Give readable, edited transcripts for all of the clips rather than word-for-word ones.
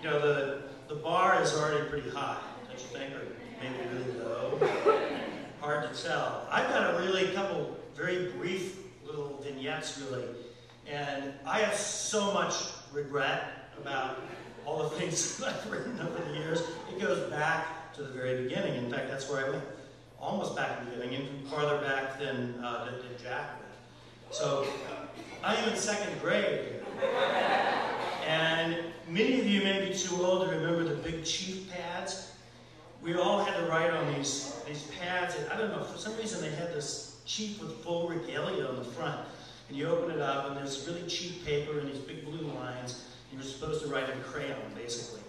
You know, the bar is already pretty high, don't you think? Or maybe really low. Hard to tell. I've got a couple very brief little vignettes, really. And I have so much regret about all the things that I've written over the years. It goes back to the very beginning. In fact, that's where I went. Almost back to the beginning, even farther back than Jack went. So, I am in second grade here. And many of you may be too old to remember the big chief pads. We all had to write on these pads, and I don't know, for some reason they had this chief with full regalia on the front. And you open it up, and there's really cheap paper and these big blue lines, and you're supposed to write in crayon, basically.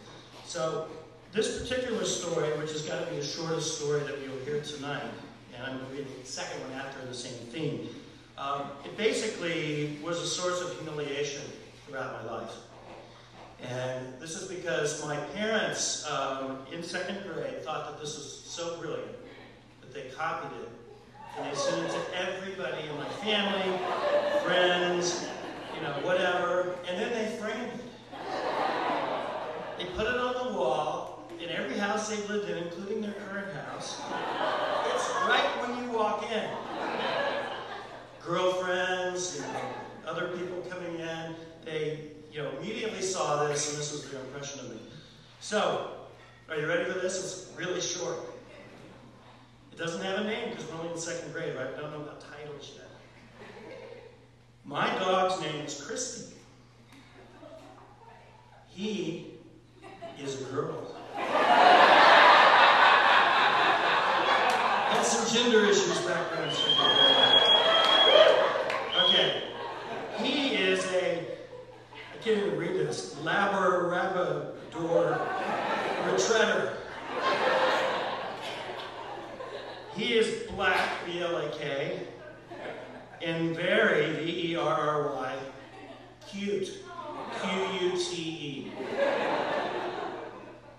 So, this particular story, which has got to be the shortest story that you'll hear tonight, and I'm going to read the second one after the same theme, it basically was a source of humiliation throughout my life. And this is because my parents, in second grade, thought that this was so brilliant that they copied it. And they sent it to everybody in my family, friends, you know, whatever. And then they framed it. They put it on the wall in every house they've lived in, including their current house. It's right when you walk in. Girlfriends, you know, other people coming in, they immediately saw this, and this was their impression of me. So, are you ready for this? It's really short. It doesn't have a name because we're only in second grade, right? We don't know about titles yet. My dog's name is Christy. He is a girl. Had some gender issues back then. Okay. He is I can't even read this, Labrador Retreater. He is black, B-L-A-K, and very, V-E-R-R-Y, cute, Q-U-T-E.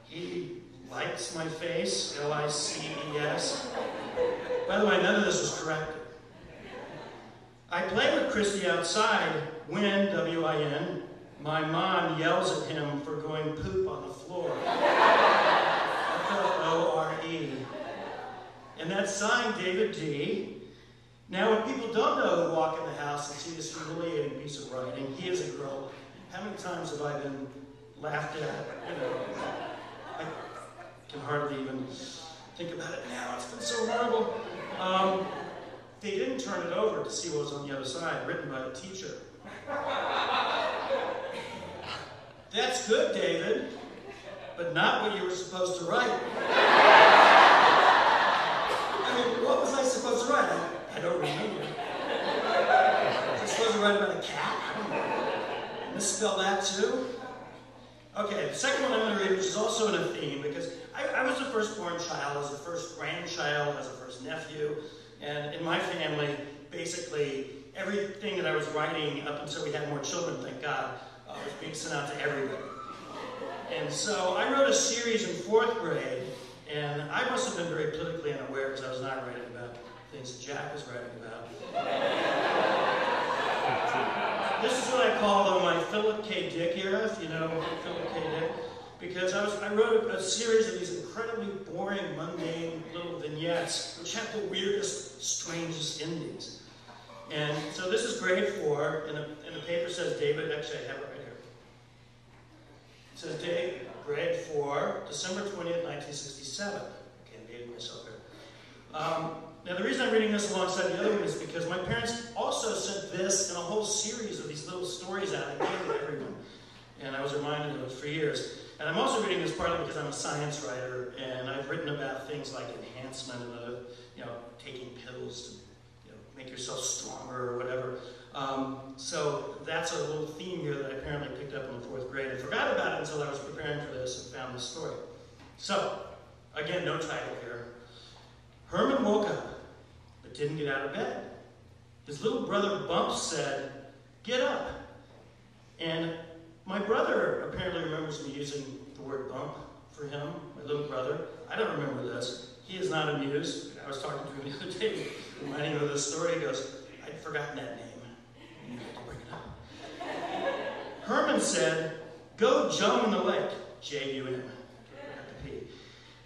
He likes my face, L-I-C-E-S. By the way, none of this was corrected. I play with Christy outside when, W-I-N, my mom yells at him for going poop on the floor. F-L-O-R-E. And that's signed David D. Now, when people don't know who walk in the house and see this humiliating piece of writing, he is a girl. How many times have I been laughed at? You know, I can hardly even think about it now. It's been so horrible. They didn't turn it over to see what was on the other side, written by the teacher. That's good, David, but not what you were supposed to write. I mean, what was I supposed to write? I don't remember. Was I supposed to write about a cat? I don't know. Misspell that too? Okay, the second one I'm going to read, which is also in a theme, because I was the firstborn child, as the first grandchild, as the first nephew, and in my family, basically, everything that I was writing up until we had more children, thank God, was being sent out to everybody. And so I wrote a series in 4th grade, and I must have been very politically unaware because I was not writing about things that Jack was writing about. This is what I call, though, my Philip K. Dick era, if you know Philip K. Dick, because I wrote a series of these incredibly boring, mundane little vignettes, which have the weirdest, strangest endings. And so this is grade 4, and the paper says David, actually I have it right here. It says grade 4, December 20th, 1967. I can't date myself here. Now the reason I'm reading this alongside the other one is because my parents also sent this and a whole series of these little stories out and gave to everyone. And I was reminded of it for years. And I'm also reading this partly because I'm a science writer, and I've written about things like enhancement and taking pills to make yourself stronger or whatever. So that's a little theme here that I apparently picked up in the 4th grade. I forgot about it until I was preparing for this and found this story. So, again, no title here. Herman woke up, but didn't get out of bed. His little brother Bumps said, "Get up." And my brother apparently remembers me using the word bump for him, my little brother. I don't remember this. He is not amused. I was talking to him the other day, reminding him of this story. He goes, "I'd forgotten that name. You had to bring it up." Herman said, Go Joan in the lake. J-U-N.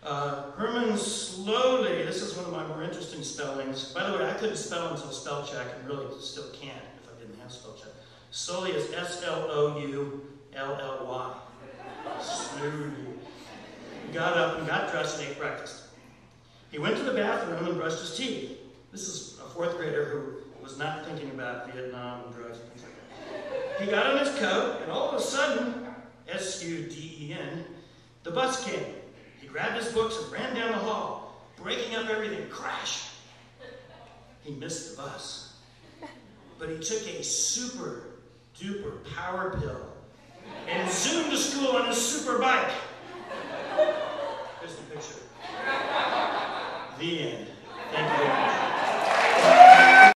Herman slowly, this is one of my more interesting spellings. By the way, I couldn't spell until spell check, and really still can't if I didn't have spell check. Slowly is S-L-O-U-L-L-Y. Slowly. He got up and got dressed and ate breakfast. He went to the bathroom and brushed his teeth. This is a fourth grader who was not thinking about Vietnam and drugs and things like that. He got on his coat, and all of a sudden, S-U-D-E-N, the bus came. He grabbed his books and ran down the hall, breaking up everything. Crash! He missed the bus. But he took a super duper power pill and zoomed to school on his super bike. Here's the picture. The end.